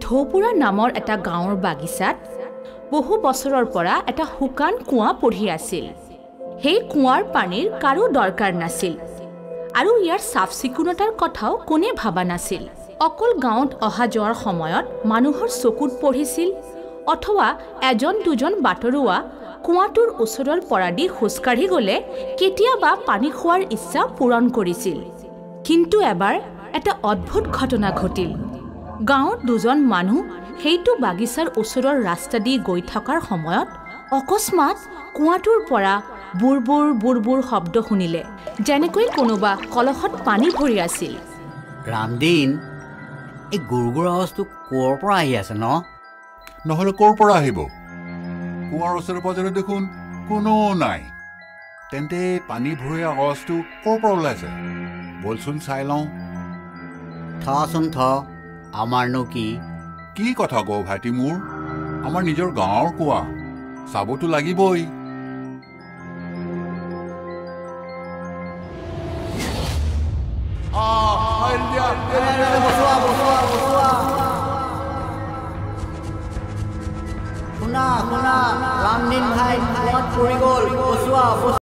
ঢৌপুৰা নামৰ এটা গাঁৱৰ বাগিচাত বহু বছৰৰ পৰা এটা শুকান কুঁৱা পঢ়ি আছিল। সেই কুঁৱাৰ পানীৰ কাৰো দৰকাৰ নাছিল আৰু ইয়াৰ চাফ চিকুণতাৰ কথাও কোনে ভাবা নাছিল। অকল গাঁৱত অহা যোৱাৰ সময়ত মানুহৰ চকুত পঢ়িছিল অথবা এজন দুজন বাটৰুৱা কুঁৱাটোৰ ওচৰৰ পৰা দি খোজকাঢ়ি গ'লে কেতিয়াবা পানী খোৱাৰ ইচ্ছা পূৰণ কৰিছিল। কিন্তু এবাৰ এটা অদ্ভুত ঘটনা ঘটিল। গাঁৱত দুজন মানুহ সেইটো বাগিচাৰ ওচৰৰ ৰাস্তা দি গৈ থকাৰ সময়ত অকস্মাত কুঁৱাটোৰ পৰা বুৰবুৰ বুৰবুৰ শব্দ শুনিলে, যেনেকৈ কোনোবা কলহত পানী ভৰি আছিল। ৰামদিন, এই গুৰগুৰ আৱাজটো ক'ৰ পৰা আহি আছে ন? নহ'লে ক'ৰ পৰা আহিব? কুঁৱাৰ ওচৰে পাজৰে দেখোন কোনো নাই। তেন্তে পানী ভৰোৱা আৱাজটো ক'ৰ পৰা ওলাইছে? বলচোন চাই লওঁ। থচোন থ, আমাৰনো কি? কি কথা কওঁ ভাইটি মোৰ? আমাৰ নিজৰ গাঁৱৰ কুঁৱা, চাবতো লাগিবই। শুনা শুনা, ৰামদিন ভাই কুঁৱাত পৰি গ'ল, বচোৱা।